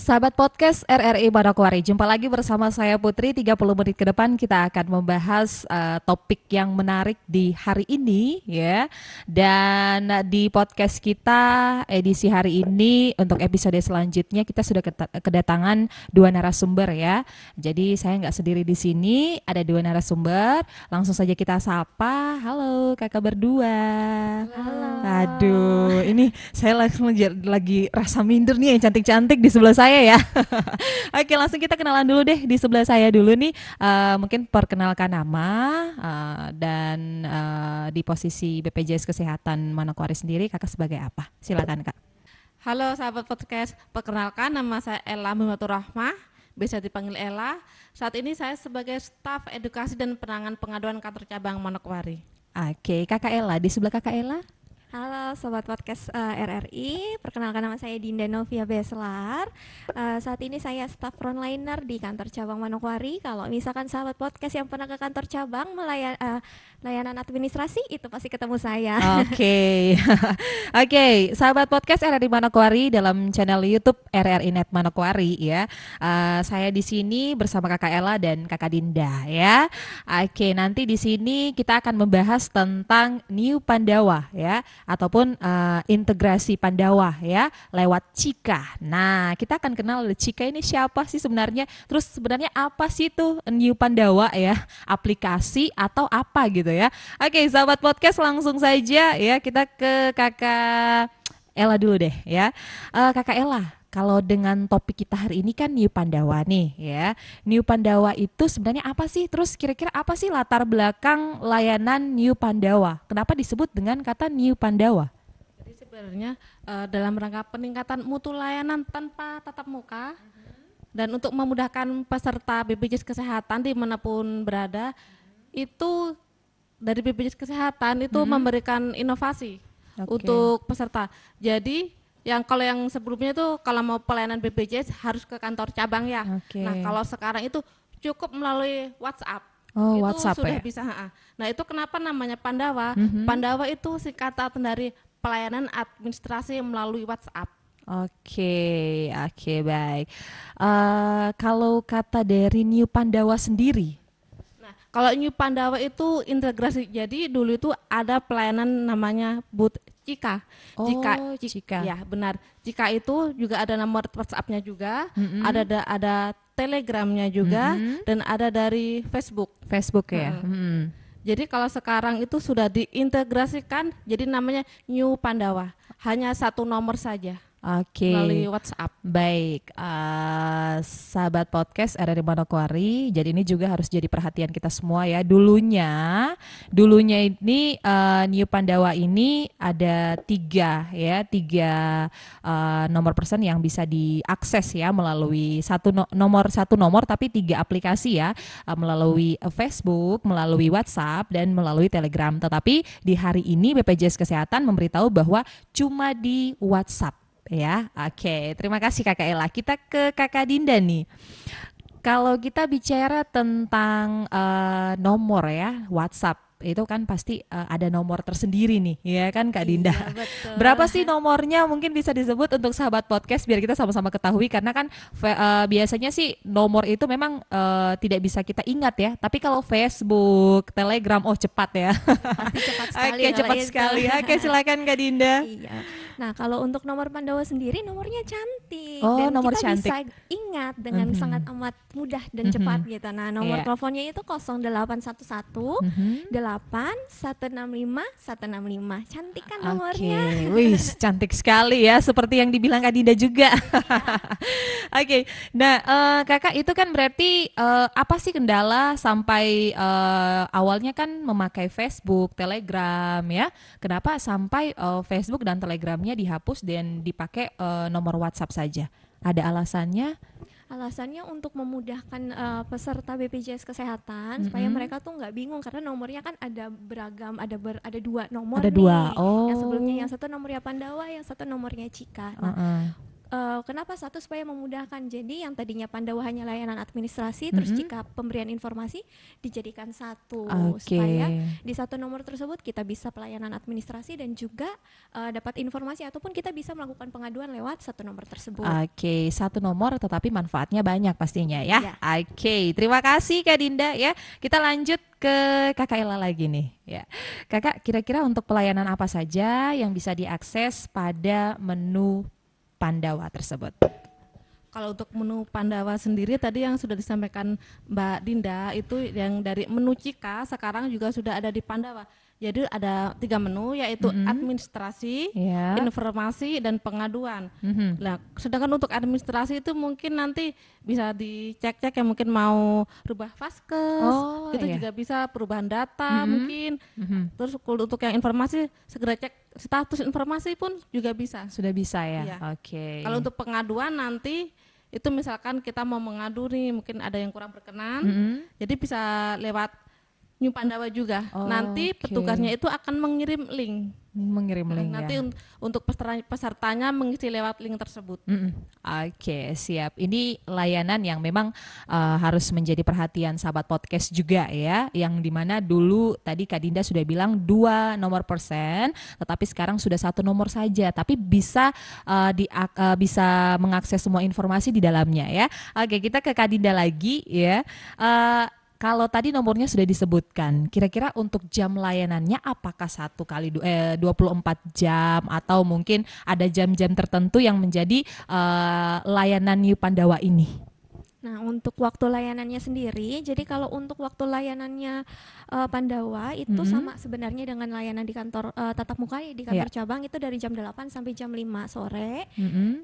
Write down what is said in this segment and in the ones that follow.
Sahabat podcast RRI Manokwari, jumpa lagi bersama saya Putri. 30 menit ke depan kita akan membahas topik yang menarik di hari ini ya. Dan di podcast kita edisi hari ini untuk episode selanjutnya kita sudah kedatangan dua narasumber ya. Jadi saya nggak sendiri di sini, ada dua narasumber. Langsung saja kita sapa. Halo kakak berdua. Halo. Aduh, ini saya langsung lagi rasa minder nih yang cantik-cantik di sebelah saya ya. Oke, langsung kita kenalan dulu deh. Di sebelah saya dulu nih, mungkin perkenalkan nama dan di posisi BPJS Kesehatan Manokwari sendiri kakak sebagai apa? Silakan kak. Halo sahabat podcast, perkenalkan nama saya Ella Mimatur Rahmah, biasa dipanggil Ella. Saat ini saya sebagai staf edukasi dan penanganan pengaduan kantor cabang Manokwari. Oke, kakak Ella, di sebelah kakak Ella. Halo Sobat Podcast RRI, perkenalkan nama saya Dinda Novia Beslar. Saat ini saya staf frontliner di kantor cabang Manokwari. Kalau misalkan sahabat podcast yang pernah ke kantor cabang layanan administrasi, itu pasti ketemu saya. Oke. Oke, sahabat podcast RRI Manokwari dalam channel YouTube RRI Net Manokwari ya. Saya di sini bersama kakak Ella dan kakak Dinda ya. Oke, nanti di sini kita akan membahas tentang New Pandawa ya, ataupun integrasi Pandawa ya lewat Cika. Nah, kita akan kenal Cika ini siapa sih sebenarnya? Terus sebenarnya apa sih itu New Pandawa ya? Aplikasi atau apa gitu ya? Oke, sahabat podcast langsung saja ya kita ke kakak Ella dulu deh ya. Kakak Ella, kalau dengan topik kita hari ini kan New Pandawa nih ya. New Pandawa itu sebenarnya apa sih? Terus kira-kira apa sih latar belakang layanan New Pandawa? Kenapa disebut dengan kata New Pandawa? Jadi sebenarnya dalam rangka peningkatan mutu layanan tanpa tatap muka dan untuk memudahkan peserta BPJS Kesehatan dimanapun berada, itu dari BPJS Kesehatan itu memberikan inovasi untuk peserta. Jadi kalau yang sebelumnya itu kalau mau pelayanan BPJS harus ke kantor cabang ya. Nah, kalau sekarang itu cukup melalui WhatsApp. Oh, itu WhatsApp sudah ya? bisa. Nah, itu kenapa namanya Pandawa? Pandawa itu singkatan dari pelayanan administrasi melalui WhatsApp. Oke, baik. Kalau kata dari New Pandawa sendiri? Kalau New Pandawa itu integrasi, jadi dulu itu ada pelayanan namanya Booth Cika. Cika. Ya benar. Cika itu juga ada nomor WhatsApp-nya juga, ada Telegramnya juga, dan ada dari Facebook. Facebook ya. Jadi kalau sekarang itu sudah diintegrasikan, jadi namanya New Pandawa. Hanya satu nomor saja. Oke. Melalui WhatsApp. Baik, sahabat podcast RRI Manokwari, jadi ini juga harus jadi perhatian kita semua ya. Dulunya ini New Pandawa ini ada tiga nomor person yang bisa diakses ya melalui satu nomor tapi tiga aplikasi ya, melalui Facebook, melalui WhatsApp dan melalui Telegram. Tetapi di hari ini BPJS Kesehatan memberitahu bahwa cuma di WhatsApp. Ya, oke. Terima kasih Kakak Ella. Kita ke Kakak Dinda nih. Kalau kita bicara tentang nomor ya, WhatsApp itu kan pasti ada nomor tersendiri nih, ya kan Kak Dinda? Iya, betul. Berapa sih nomornya? Mungkin bisa disebut untuk sahabat podcast biar kita sama-sama ketahui, karena kan biasanya sih nomor itu memang tidak bisa kita ingat ya. Tapi kalau Facebook, Telegram, cepat ya. Pasti cepat sekali. Oke, cepat sekali. Oke, silakan Kak Dinda. Iya. Nah, kalau untuk nomor Pandawa sendiri nomornya cantik Oh, dan nomor kita cantik. bisa ingat dengan sangat amat mudah dan cepat gitu. Nah, nomor teleponnya itu 0811 8165 165. Cantik kan nomornya? Oke, wih, cantik sekali ya, seperti yang dibilang Kak Dinda juga. Oke, nah kakak itu kan berarti apa sih kendala sampai awalnya kan memakai Facebook, Telegram ya? Kenapa sampai Facebook dan Telegramnya dihapus dan dipakai nomor WhatsApp saja? Ada alasannya? Alasannya untuk memudahkan peserta BPJS Kesehatan supaya mereka tuh nggak bingung karena nomornya kan ada beragam, ada dua nomor Ada nih. dua. Oh. Yang sebelumnya yang satu nomornya Pandawa, yang satu nomornya Cika. Nah, Kenapa? Satu, supaya memudahkan. Jadi yang tadinya Pandawa hanya layanan administrasi, terus jika pemberian informasi dijadikan satu, supaya di satu nomor tersebut kita bisa pelayanan administrasi dan juga dapat informasi, ataupun kita bisa melakukan pengaduan lewat satu nomor tersebut. Oke, satu nomor tetapi manfaatnya banyak pastinya ya. Oke, terima kasih Kak Dinda ya. Kita lanjut ke Kakak Ella lagi nih ya. Kakak, kira-kira untuk pelayanan apa saja yang bisa diakses pada menu Pandawa tersebut? Kalau untuk menu Pandawa sendiri tadi yang sudah disampaikan Mbak Dinda itu yang dari menu Cika sekarang juga sudah ada di Pandawa. Jadi ada 3 menu, yaitu administrasi, informasi, dan pengaduan. Nah, sedangkan untuk administrasi itu mungkin nanti bisa dicek-cek yang mungkin mau rubah vaskes, itu juga bisa perubahan data mungkin. Terus untuk yang informasi segera cek status informasi pun juga bisa. Sudah bisa ya. Iya. Oke. Kalau untuk pengaduan nanti itu misalkan kita mau mengadu nih, mungkin ada yang kurang berkenan, jadi bisa lewat New Pandawa juga. Nanti petugasnya itu akan mengirim link. Nanti untuk pesertanya mengisi lewat link tersebut. Oke, siap. Ini layanan yang memang harus menjadi perhatian sahabat podcast juga ya, yang dimana dulu tadi Kak Dinda sudah bilang 2 nomor persen, tetapi sekarang sudah 1 nomor saja, tapi bisa bisa mengakses semua informasi di dalamnya ya. Oke, kita ke Kak Dinda lagi ya. Kalau tadi nomornya sudah disebutkan, kira-kira untuk jam layanannya apakah 1 kali 24 jam atau mungkin ada jam-jam tertentu yang menjadi layanan New Pandawa ini? Nah, untuk waktu layanannya sendiri, jadi kalau untuk waktu layanannya Pandawa itu sama sebenarnya dengan layanan di kantor tatap muka di kantor cabang, itu dari jam 8 sampai jam 5 sore.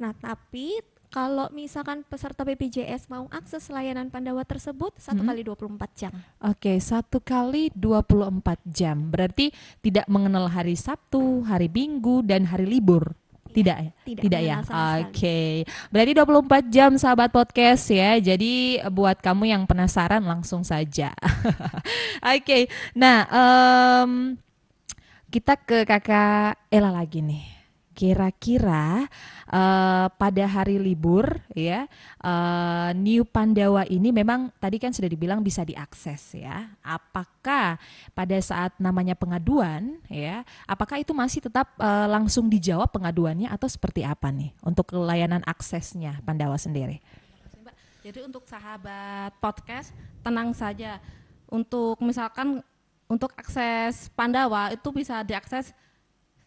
Nah, tapi kalau misalkan peserta BPJS mau akses layanan Pandawa tersebut 1 kali 24 jam. Oke, 1 kali 24 jam. Berarti tidak mengenal hari Sabtu, hari Minggu, dan hari libur. Tidak ya? Tidak ya? Oke. Berarti 24 jam sahabat podcast ya. Jadi buat kamu yang penasaran langsung saja. Oke. Nah, kita ke Kakak Ella lagi nih. Kira-kira pada hari libur ya, New Pandawa ini memang tadi kan sudah dibilang bisa diakses ya. Apakah pada saat namanya pengaduan ya, apakah itu masih tetap langsung dijawab pengaduannya atau seperti apa nih untuk layanan aksesnya Pandawa sendiri? Jadi untuk sahabat podcast tenang saja. Untuk misalkan untuk akses Pandawa itu bisa diakses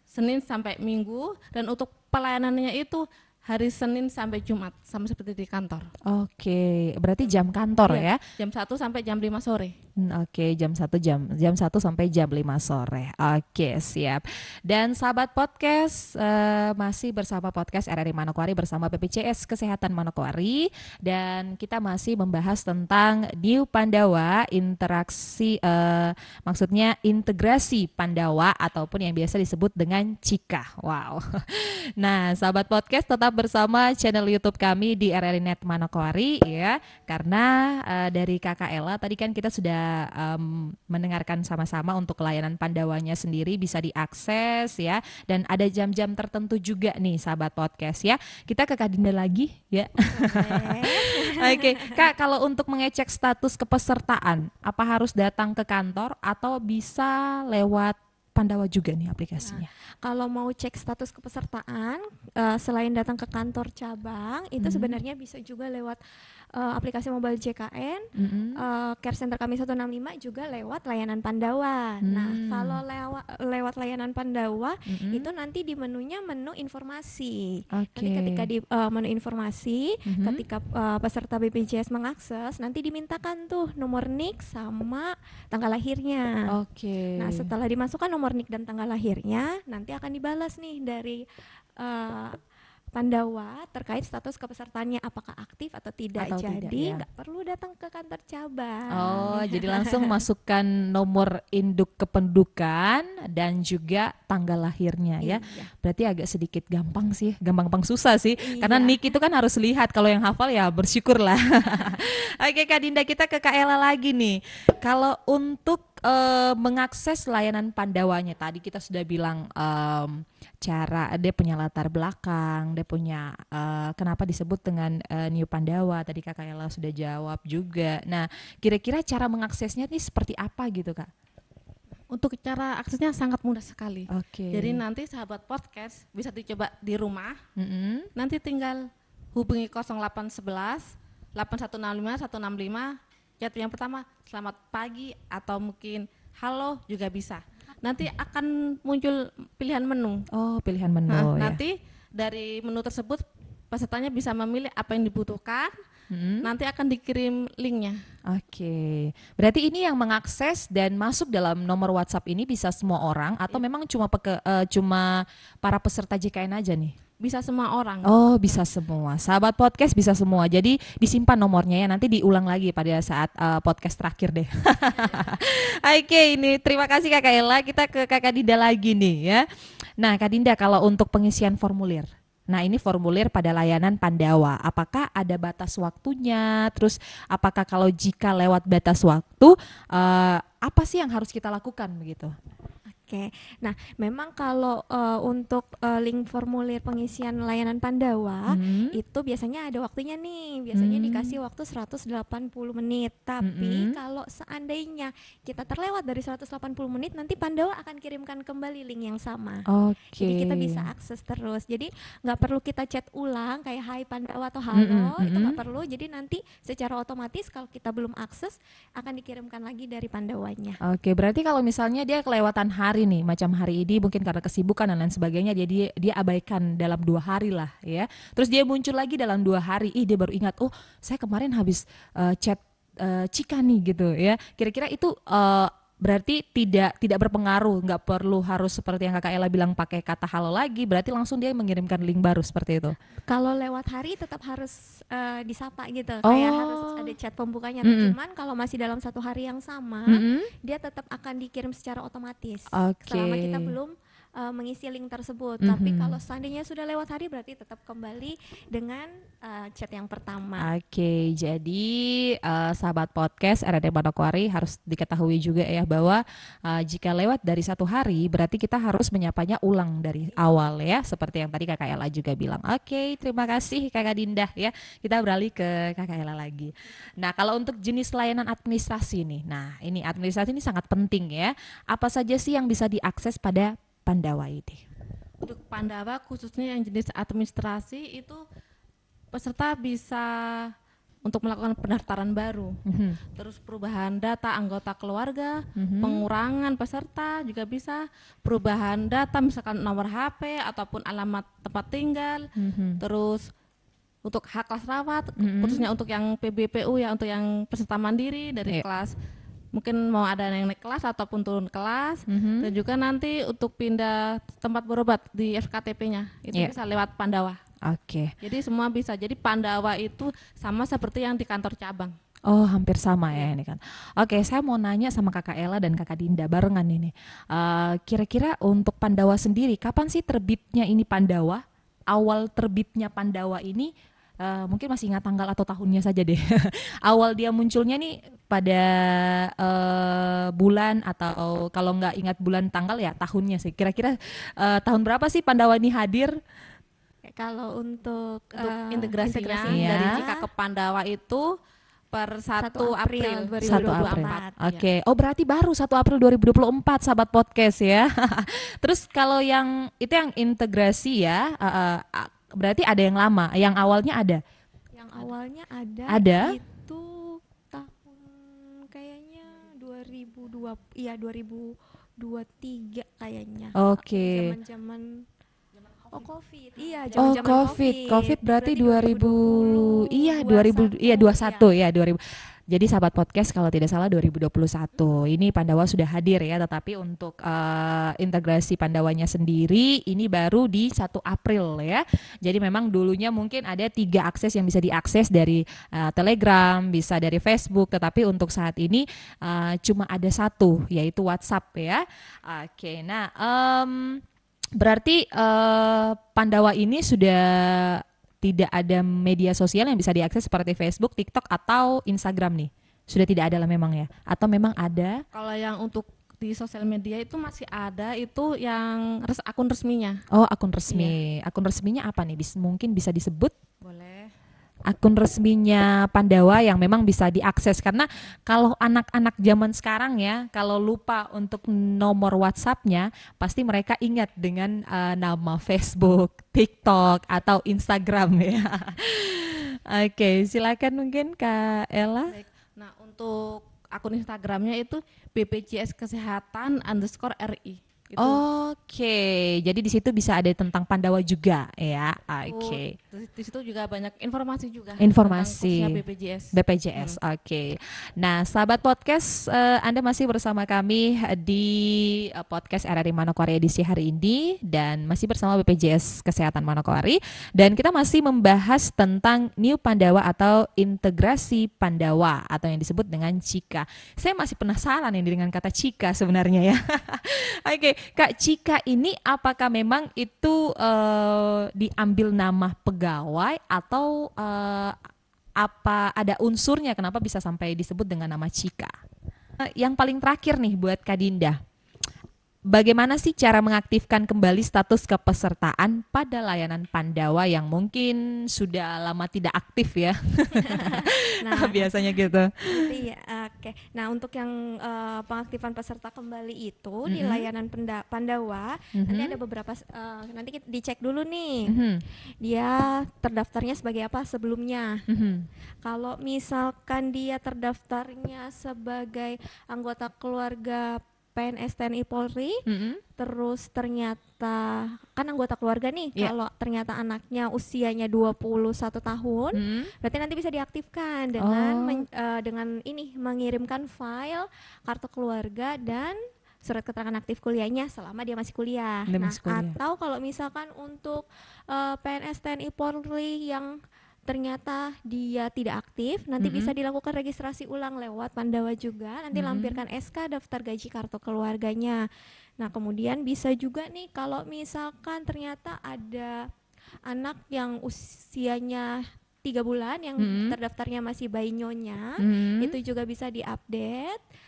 Senin sampai Minggu, dan untuk pelayanannya itu hari Senin sampai Jumat, sama seperti di kantor. Oke, berarti jam kantor ya? Jam 1 sampai jam 5 sore. Oke, jam 1 sampai jam 5 sore. Oke, siap. Dan sahabat podcast masih bersama podcast RRI Manokwari bersama BPJS Kesehatan Manokwari, dan kita masih membahas tentang New Pandawa interaksi maksudnya integrasi Pandawa ataupun yang biasa disebut dengan Cika. Wow. Nah, sahabat podcast tetap bersama channel YouTube kami di RRI Net Manokwari ya, karena dari Kakak Ella tadi kan kita sudah mendengarkan sama-sama untuk layanan Pandawanya sendiri bisa diakses ya, dan ada jam-jam tertentu juga nih sahabat podcast ya. Kita ke Kak Dinda lagi ya. Oke, Kak, kalau untuk mengecek status kepesertaan, apa harus datang ke kantor atau bisa lewat Pandawa juga nih aplikasinya? Nah, kalau mau cek status kepesertaan, selain datang ke kantor cabang, itu sebenarnya bisa juga lewat aplikasi mobile JKN, care center kami 165 juga lewat layanan Pandawa. Nah, kalau lewat layanan Pandawa, itu nanti di menunya menu informasi. Nanti ketika di menu informasi, ketika peserta BPJS mengakses, nanti dimintakan tuh nomor NIK sama tanggal lahirnya. Nah, setelah dimasukkan nomor NIK dan tanggal lahirnya, nanti akan dibalas nih dari Pandawa terkait status kepesertaannya apakah aktif atau tidak. Jadi nggak perlu datang ke kantor cabang. Jadi langsung masukkan nomor induk kependudukan dan juga tanggal lahirnya ya. Berarti agak sedikit gampang sih, gampang susah sih. Karena NIK itu kan harus lihat, kalau yang hafal ya bersyukurlah. Oke Kak Dinda, kita ke Kak Ella lagi nih. Kalau untuk mengakses layanan Pandawanya, tadi kita sudah bilang cara dia punya latar belakang, dia punya kenapa disebut dengan New Pandawa. Tadi Kakak Ella sudah jawab juga. Nah, kira-kira cara mengaksesnya nih seperti apa gitu, Kak? Untuk cara aksesnya sangat mudah sekali. Oke. Jadi nanti sahabat podcast bisa dicoba di rumah. Mm-mm. Nanti tinggal hubungi 0811 8165 165. Chat yang pertama selamat pagi atau mungkin halo juga bisa. Nanti akan muncul pilihan menu. Oh, pilihan menu Nah, ya. nanti dari menu tersebut pesertanya bisa memilih apa yang dibutuhkan. Nanti akan dikirim linknya. Oke, berarti ini yang mengakses dan masuk dalam nomor WhatsApp ini bisa semua orang atau memang cuma para peserta JKN aja nih? Bisa semua orang. Oh, bisa semua. Sahabat podcast bisa semua. Jadi disimpan nomornya ya, nanti diulang lagi pada saat podcast terakhir deh. Oke, ini terima kasih Kakak Ella. Kita ke Kakak Dinda lagi nih ya. Nah, Kak Dinda, kalau untuk pengisian formulir. Nah, ini formulir pada layanan Pandawa. Apakah ada batas waktunya? Terus apakah kalau jika lewat batas waktu, apa sih yang harus kita lakukan begitu? Oke, nah memang kalau untuk link formulir pengisian layanan Pandawa itu biasanya ada waktunya nih, biasanya dikasih waktu 180 menit. Tapi kalau seandainya kita terlewat dari 180 menit, nanti Pandawa akan kirimkan kembali link yang sama. Oke. Jadi kita bisa akses terus. Jadi nggak perlu kita chat ulang kayak Hai Pandawa atau Halo, itu nggak perlu. Jadi nanti secara otomatis kalau kita belum akses akan dikirimkan lagi dari Pandawanya. Oke, berarti kalau misalnya dia kelewatan hari nih, macam hari ini mungkin karena kesibukan dan lain sebagainya, jadi dia abaikan dalam 2 hari lah ya. Terus dia muncul lagi dalam 2 hari, dia baru ingat, oh saya kemarin habis chat Cika nih gitu ya. Kira-kira itu berarti tidak berpengaruh, nggak perlu harus seperti yang Kakak Ella bilang pakai kata halo lagi, berarti langsung dia mengirimkan link baru seperti itu. Kalau lewat hari tetap harus disapa gitu, kayak harus ada chat pembukanya. Cuman kalau masih dalam 1 hari yang sama, dia tetap akan dikirim secara otomatis. Selama kita belum mengisi link tersebut. Tapi kalau seandainya sudah lewat hari, berarti tetap kembali dengan chat yang pertama. Oke, jadi sahabat podcast RRI Manokwari harus diketahui juga ya bahwa jika lewat dari 1 hari, berarti kita harus menyapanya ulang dari awal ya, seperti yang tadi Kakak Ella juga bilang. Oke, terima kasih Kakak Dinda ya. Kita beralih ke Kakak Ella lagi. Nah, kalau untuk jenis layanan administrasi nih, nah ini administrasi ini sangat penting ya. Apa saja sih yang bisa diakses pada Pandawa ini? Untuk Pandawa khususnya yang jenis administrasi itu peserta bisa untuk melakukan pendaftaran baru, terus perubahan data anggota keluarga, pengurangan peserta juga bisa, perubahan data misalkan nomor HP ataupun alamat tempat tinggal, terus untuk hak kelas rawat, khususnya untuk yang PBPU ya, untuk yang peserta mandiri dari kelas mungkin mau ada yang naik kelas ataupun turun kelas, dan juga nanti untuk pindah tempat berobat di FKTP-nya itu bisa lewat Pandawa. Oke. Jadi semua bisa. Jadi Pandawa itu sama seperti yang di kantor cabang. Oh, hampir sama ya ini kan. Oke, saya mau nanya sama Kakak Ella dan Kakak Dinda barengan ini. Kira-kira untuk Pandawa sendiri, kapan sih terbitnya ini Pandawa? Awal terbitnya Pandawa ini mungkin masih ingat tanggal atau tahunnya saja deh. Awal dia munculnya nih pada bulan atau kalau nggak ingat bulan tanggal ya tahunnya sih. Kira-kira tahun berapa sih Pandawa ini hadir? Kalau untuk integrasinya ya. dari Cika ke Pandawa itu per 1 April 1 April. 2024. Oke. Oh, berarti baru 1 April 2024 sahabat podcast ya. Terus kalau yang itu yang integrasi ya, berarti ada yang lama, yang awalnya ada. Yang awalnya Ada? itu tahun kayaknya 2023 kayaknya. Oke. Zaman-zaman COVID. Iya, Oh, zaman-zaman COVID berarti 2000 iya 2021 2021 ya 2000. Jadi sahabat podcast kalau tidak salah 2021 ini Pandawa sudah hadir ya, tetapi untuk integrasi Pandawanya sendiri ini baru di 1 April ya. Jadi memang dulunya mungkin ada 3 akses yang bisa diakses dari Telegram, bisa dari Facebook, tetapi untuk saat ini cuma ada 1 yaitu WhatsApp ya. Oke, nah berarti Pandawa ini sudah tidak ada media sosial yang bisa diakses seperti Facebook, TikTok atau Instagram nih. Sudah tidak ada lah memang ya? Atau memang ada? Kalau yang untuk di sosial media itu masih ada, itu yang akun resminya. Oh, akun resmi. Akun resminya apa nih? Mungkin bisa disebut Boleh. akun resminya Pandawa yang memang bisa diakses, karena kalau anak-anak zaman sekarang ya, kalau lupa untuk nomor WhatsApp-nya, pasti mereka ingat dengan nama Facebook, TikTok atau Instagram ya. Oke, silakan mungkin Kak Ella. Baik. Nah, untuk akun Instagramnya itu BPJS Kesehatan _RI. Itu Oke, jadi di situ bisa ada tentang Pandawa juga ya. Oke. di situ juga banyak informasi juga Informasi. tentang khususnya BPJS. BPJS, oke. Nah, sahabat podcast, Anda masih bersama kami di podcast RRI Manokwari edisi hari ini, dan masih bersama BPJS Kesehatan Manokwari, dan kita masih membahas tentang New Pandawa atau integrasi Pandawa atau yang disebut dengan Cika. Saya masih penasaran ini dengan kata Cika sebenarnya ya. Oke, Kak, Cika ini apakah memang itu diambil nama pegawai atau apa ada unsurnya kenapa bisa sampai disebut dengan nama Cika? Yang paling terakhir nih buat Kak Dinda, bagaimana sih cara mengaktifkan kembali status kepesertaan pada layanan Pandawa yang mungkin sudah lama tidak aktif ya? Nah, Biasanya gitu. iya, oke. Nah, untuk yang pengaktifan peserta kembali itu di layanan Pandawa, nanti ada beberapa nanti kita dicek dulu nih. Dia terdaftarnya sebagai apa sebelumnya. Kalau misalkan dia terdaftarnya sebagai anggota keluarga PNS TNI Polri, terus ternyata kan anggota keluarga nih, kalau ternyata anaknya usianya 21 tahun, berarti nanti bisa diaktifkan dengan ini mengirimkan file kartu keluarga dan surat keterangan aktif kuliahnya selama dia masih kuliah. Atau kalau misalkan untuk PNS TNI Polri yang ternyata dia tidak aktif, nanti bisa dilakukan registrasi ulang lewat Pandawa juga, nanti lampirkan SK daftar gaji kartu keluarganya. Nah, kemudian bisa juga nih kalau misalkan ternyata ada anak yang usianya 3 bulan yang terdaftarnya masih bayi nyonya, itu juga bisa diupdate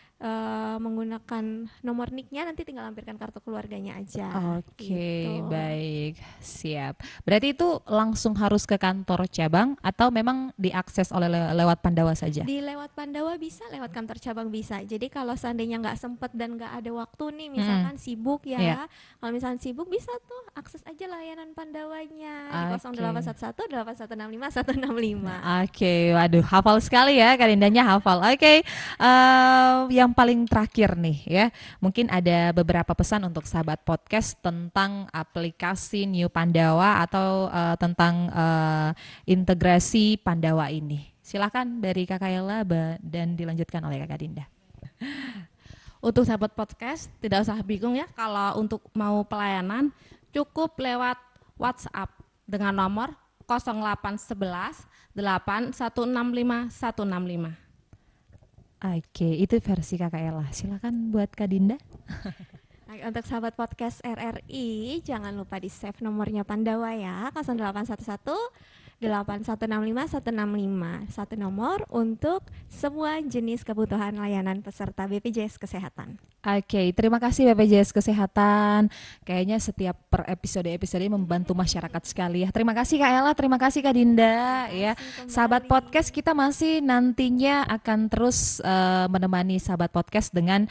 menggunakan nomor NIK-nya, nanti tinggal lampirkan kartu keluarganya aja. Oke, baik, siap. Berarti itu langsung harus ke kantor cabang atau memang diakses oleh lewat Pandawa saja? Di lewat Pandawa bisa, lewat kantor cabang bisa. Jadi kalau seandainya nggak sempet dan nggak ada waktu nih, misalkan sibuk ya, kalau misalkan sibuk bisa tuh akses aja layanan Pandawanya di 0811 8165 165. Oke, waduh, hafal sekali ya, Karindanya hafal. Oke, yang paling terakhir nih ya, mungkin ada beberapa pesan untuk sahabat podcast tentang aplikasi New Pandawa atau tentang integrasi Pandawa ini. Silakan dari Kakak Ella dan dilanjutkan oleh Kakak Dinda. Untuk sahabat podcast tidak usah bingung ya, kalau untuk mau pelayanan cukup lewat WhatsApp dengan nomor 0811 8165 165. Oke, itu versi Kakak Ella. Silakan buat Kak Dinda. Untuk sahabat podcast RRI, jangan lupa di save nomornya Pandawa ya, 0811 8165 165. Satu nomor untuk semua jenis kebutuhan layanan peserta BPJS Kesehatan. Oke, terima kasih BPJS Kesehatan. Kayaknya setiap per episode membantu masyarakat sekali ya. Terima kasih Kak Ella, terima kasih Kak Dinda ya. Sahabat podcast, kita masih nantinya akan terus menemani sahabat podcast dengan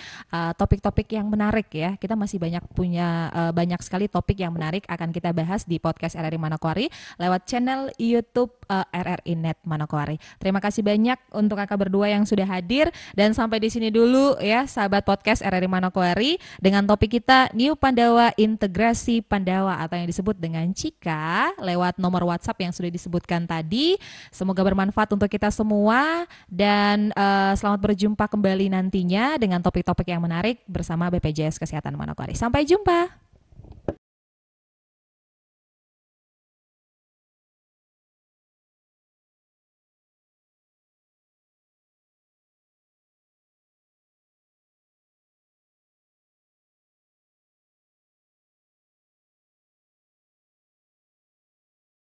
topik-topik yang menarik ya. Kita masih punya banyak sekali topik yang menarik akan kita bahas di podcast RRI Manokwari lewat channel YouTube RRI Net Manokwari. Terima kasih banyak untuk kakak berdua yang sudah hadir, dan sampai di sini dulu ya sahabat podcast RRI Manokwari dengan topik kita New Pandawa integrasi Pandawa atau yang disebut dengan Cika lewat nomor WhatsApp yang sudah disebutkan tadi. Semoga bermanfaat untuk kita semua, dan selamat berjumpa kembali nantinya dengan topik-topik yang menarik bersama BPJS Kesehatan Manokwari. Sampai jumpa.